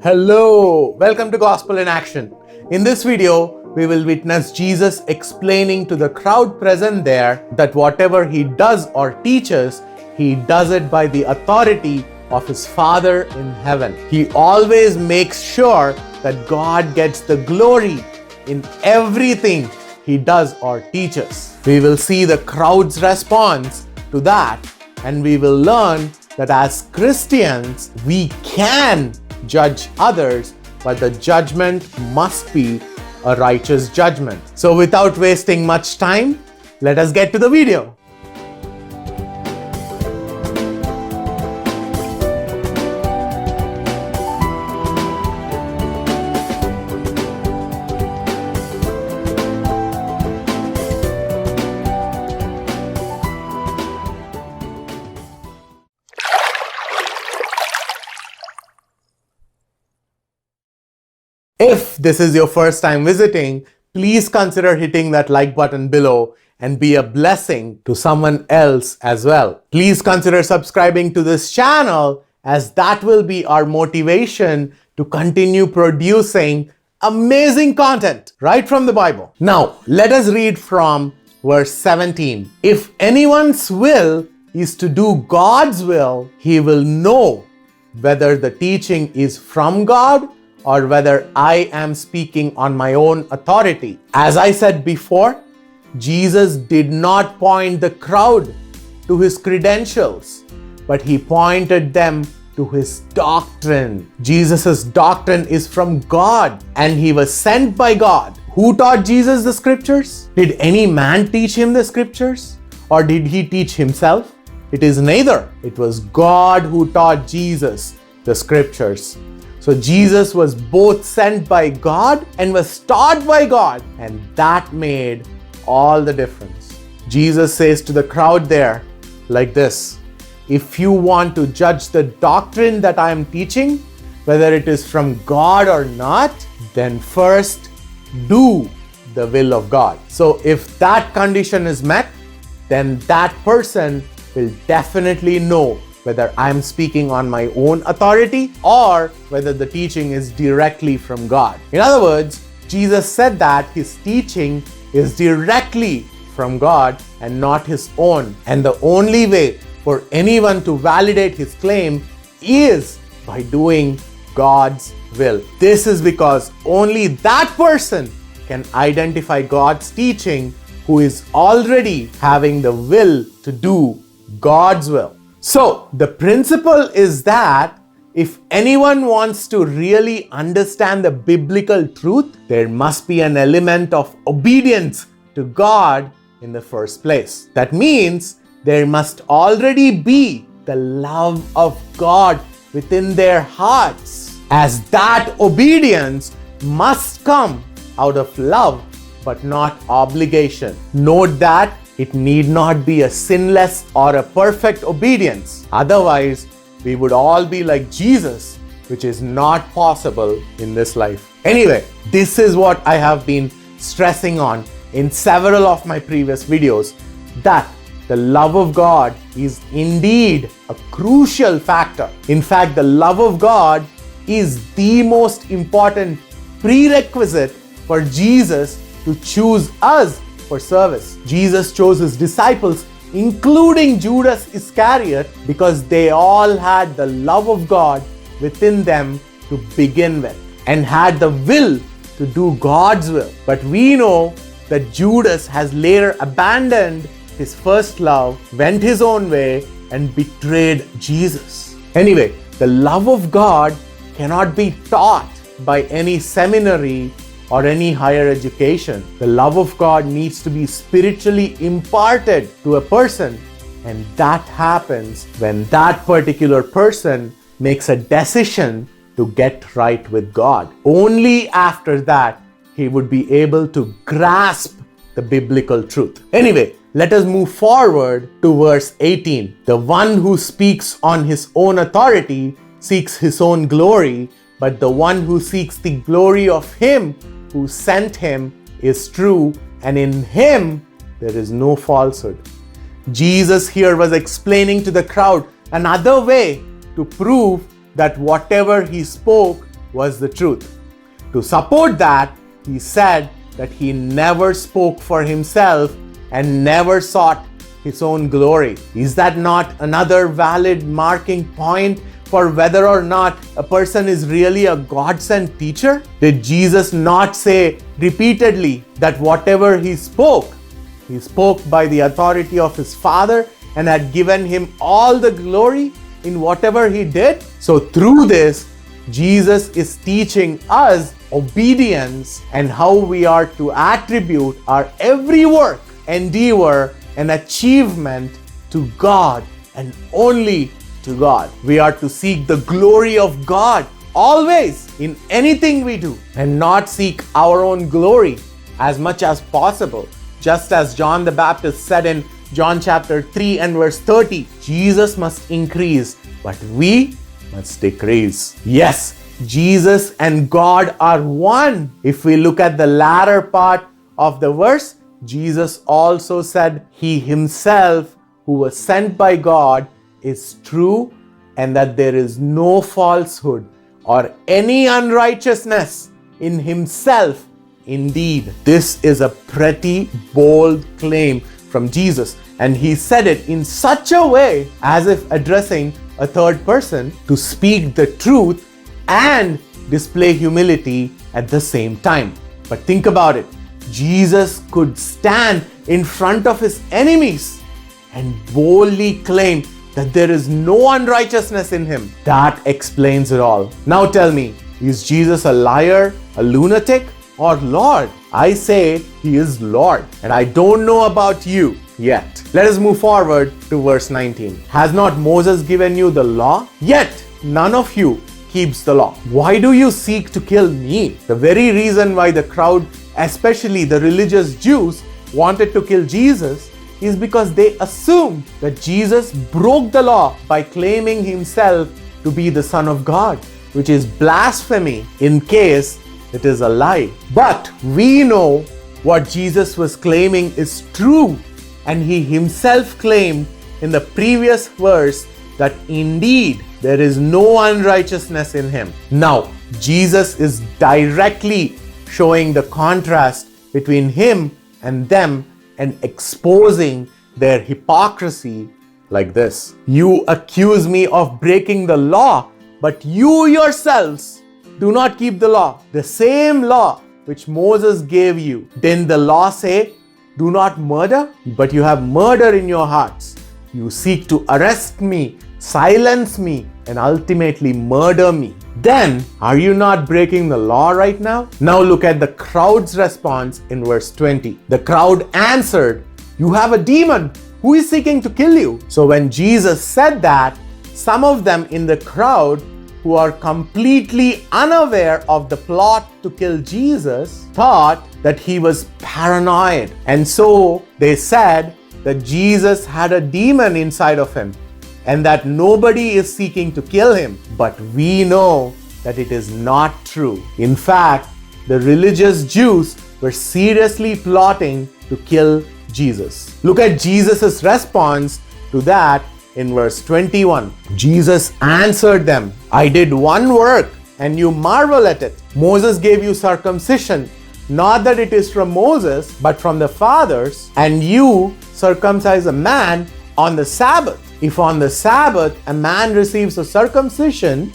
Hello, welcome to Gospel in Action. In this video, we will witness Jesus explaining to the crowd present there that whatever he does or teaches, he does it by the authority of his Father in heaven. He always makes sure that God gets the glory in everything he does or teaches. We will see the crowd's response to that, and we will learn that as Christians, we can judge others, but the judgment must be a righteous judgment. So without wasting much time, let us get to the video. If this is your first time visiting, please consider hitting that like button below and be a blessing to someone else as well. Please consider subscribing to this channel, as that will be our motivation to continue producing amazing content right from the Bible. Now, let us read from verse 17. If anyone's will is to do God's will, he will know whether the teaching is from God or whether I am speaking on my own authority. As I said before, Jesus did not point the crowd to his credentials, but he pointed them to his doctrine. Jesus' doctrine is from God, and he was sent by God. Who taught Jesus the scriptures? Did any man teach him the scriptures? Or did he teach himself? It is neither. It was God who taught Jesus the scriptures. So Jesus was both sent by God and was taught by God, and that made all the difference. Jesus says to the crowd there like this: if you want to judge the doctrine that I am teaching, whether it is from God or not, then first do the will of God. So if that condition is met, then that person will definitely know whether I'm speaking on my own authority or whether the teaching is directly from God. In other words, Jesus said that his teaching is directly from God and not his own. And the only way for anyone to validate his claim is by doing God's will. This is because only that person can identify God's teaching who is already having the will to do God's will. So, the principle is that if anyone wants to really understand the biblical truth, there must be an element of obedience to God in the first place. That means there must already be the love of God within their hearts, as that obedience must come out of love but not obligation. Note that it need not be a sinless or a perfect obedience. Otherwise, we would all be like Jesus, which is not possible in this life. Anyway, this is what I have been stressing on in several of my previous videos, that the love of God is indeed a crucial factor. In fact, the love of God is the most important prerequisite for Jesus to choose us for service. Jesus chose his disciples, including Judas Iscariot, because they all had the love of God within them to begin with and had the will to do God's will. But we know that Judas has later abandoned his first love, went his own way, and betrayed Jesus. Anyway, the love of God cannot be taught by any seminary or any higher education. The love of God needs to be spiritually imparted to a person, and that happens when that particular person makes a decision to get right with God. Only after that he would be able to grasp the biblical truth. Anyway, let us move forward to verse 18. The one who speaks on his own authority seeks his own glory, but the one who seeks the glory of him who sent him is true, and in him there is no falsehood. Jesus here was explaining to the crowd another way to prove that whatever he spoke was the truth. To support that, he said that he never spoke for himself and never sought his own glory. Is that not another valid marking point for whether or not a person is really a God-sent teacher? Did Jesus not say repeatedly that whatever he spoke by the authority of his Father and had given him all the glory in whatever he did? So through this, Jesus is teaching us obedience and how we are to attribute our every work, endeavor, and achievement to God and only to God. We are to seek the glory of God always in anything we do and not seek our own glory as much as possible. Just as John the Baptist said in John chapter 3 and verse 30, Jesus must increase, but we must decrease. Yes, Jesus and God are one. If we look at the latter part of the verse, Jesus also said he himself, who was sent by God, is true and that there is no falsehood or any unrighteousness in himself. Indeed, this is a pretty bold claim from Jesus, and he said it in such a way as if addressing a third person to speak the truth and display humility at the same time. But think about it. Jesus could stand in front of his enemies and boldly claim that there is no unrighteousness in him. That explains it all. Now tell me, is Jesus a liar, a lunatic, or Lord? I say he is Lord, and I don't know about you yet. Let us move forward to verse 19. Has not Moses given you the law? Yet none of you keeps the law. Why do you seek to kill me? The very reason why the crowd, especially the religious Jews, wanted to kill Jesus is because they assumed that Jesus broke the law by claiming himself to be the Son of God, which is blasphemy in case it is a lie. But we know what Jesus was claiming is true, and he himself claimed in the previous verse that indeed there is no unrighteousness in him. Now, Jesus is directly showing the contrast between him and them and exposing their hypocrisy like this. You accuse me of breaking the law, but you yourselves do not keep the law. The same law which Moses gave you. Didn't the law say, do not murder? But you have murder in your hearts. You seek to arrest me, silence me, and ultimately murder me. Then, are you not breaking the law right now? Now look at the crowd's response in verse 20. The crowd answered, you have a demon. Who is seeking to kill you? So when Jesus said that, some of them in the crowd who are completely unaware of the plot to kill Jesus thought that he was paranoid. And so they said that Jesus had a demon inside of him and that nobody is seeking to kill him. But we know that it is not true. In fact, the religious Jews were seriously plotting to kill Jesus. Look at Jesus' response to that in verse 21. Jesus answered them, I did one work and you marvel at it. Moses gave you circumcision, not that it is from Moses, but from the fathers, and you circumcise a man on the Sabbath. If on the Sabbath a man receives a circumcision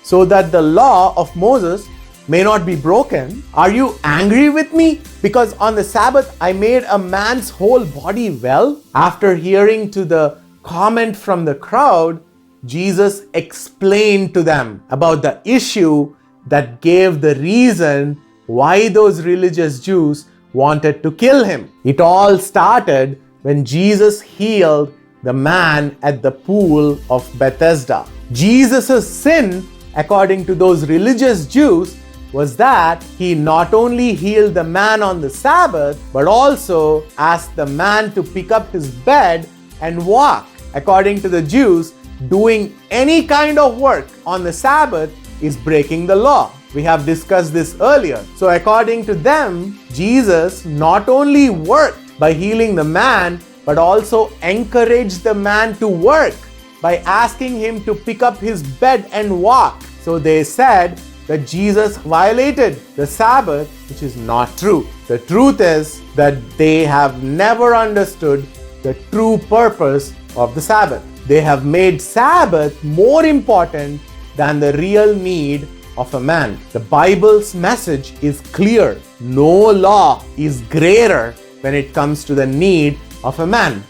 so that the law of Moses may not be broken, are you angry with me because on the Sabbath I made a man's whole body well? After hearing to the comment from the crowd, Jesus explained to them about the issue that gave the reason why those religious Jews wanted to kill him. It all started when Jesus healed the man at the pool of Bethesda. Jesus' sin, according to those religious Jews, was that he not only healed the man on the Sabbath, but also asked the man to pick up his bed and walk. According to the Jews, doing any kind of work on the Sabbath is breaking the law. We have discussed this earlier. So according to them, Jesus not only worked by healing the man, but also encouraged the man to work by asking him to pick up his bed and walk. So they said that Jesus violated the Sabbath, which is not true. The truth is that they have never understood the true purpose of the Sabbath. They have made Sabbath more important than the real need of a man. The Bible's message is clear. No law is greater when it comes to the need of a man.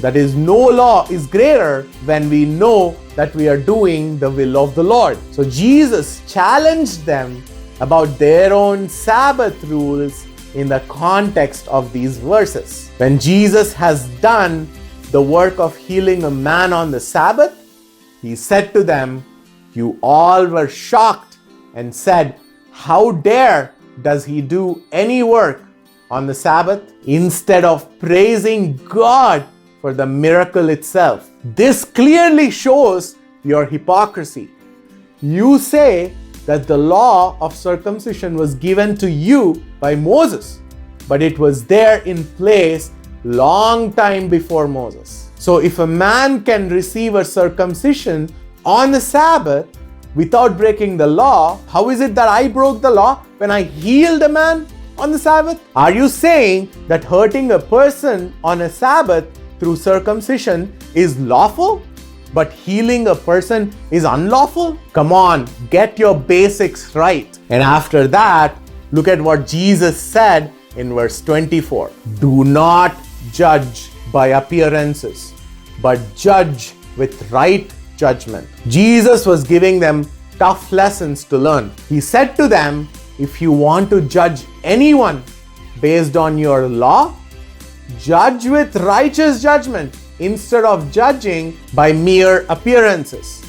That is, no law is greater when we know that we are doing the will of the Lord. So Jesus challenged them about their own Sabbath rules in the context of these verses. When Jesus has done the work of healing a man on the Sabbath, he said to them, "You all were shocked and said, 'How dare does he do any work on the Sabbath?' instead of praising God for the miracle itself. This clearly shows your hypocrisy. You say that the law of circumcision was given to you by Moses, but it was there in place long time before Moses. So if a man can receive a circumcision on the Sabbath without breaking the law, how is it that I broke the law when I healed a man on the Sabbath? Are you saying that hurting a person on a Sabbath through circumcision is lawful, but healing a person is unlawful? Come on, get your basics right." And after that, look at what Jesus said in verse 24. "Do not judge by appearances, but judge with right judgment." Jesus was giving them tough lessons to learn. He said to them, if you want to judge anyone based on your law, judge with righteous judgment instead of judging by mere appearances.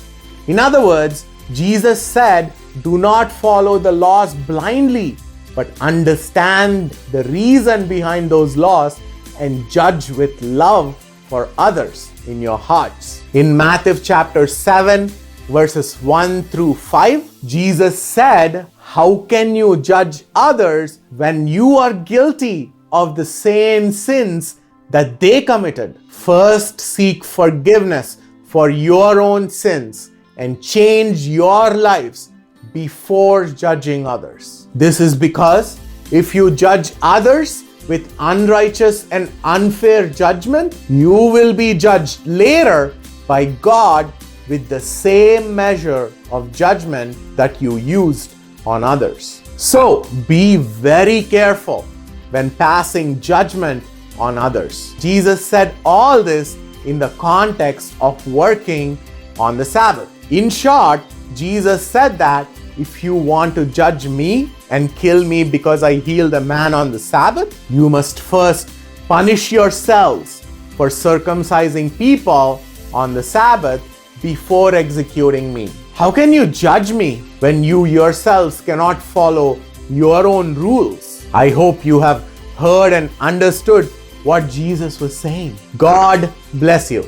In other words, Jesus said, do not follow the laws blindly, but understand the reason behind those laws and judge with love for others in your hearts. In Matthew chapter 7, verses 1 through 5, Jesus said, "How can you judge others when you are guilty of the same sins that they committed? First seek forgiveness for your own sins and change your lives before judging others." This is because if you judge others with unrighteous and unfair judgment, you will be judged later by God with the same measure of judgment that you used on others. So be very careful when passing judgment on others. Jesus said all this in the context of working on the Sabbath. In short, Jesus said that if you want to judge me and kill me because I healed a man on the Sabbath, you must first punish yourselves for circumcising people on the Sabbath before executing me. How can you judge me when you yourselves cannot follow your own rules? I hope you have heard and understood what Jesus was saying. God bless you.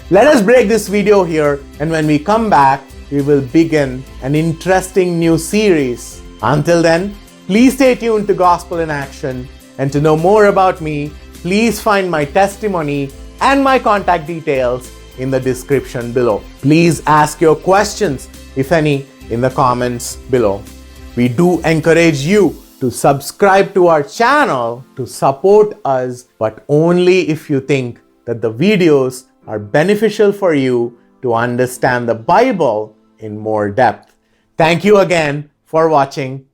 Let us break this video here, and when we come back, we will begin an interesting new series. Until then, please stay tuned to Gospel in Action, and to know more about me, please find my testimony and my contact details in the description below. Please ask your questions, if any, in the comments below. We do encourage you to subscribe to our channel to support us, but only if you think that the videos are beneficial for you to understand the Bible in more depth. Thank you again for watching.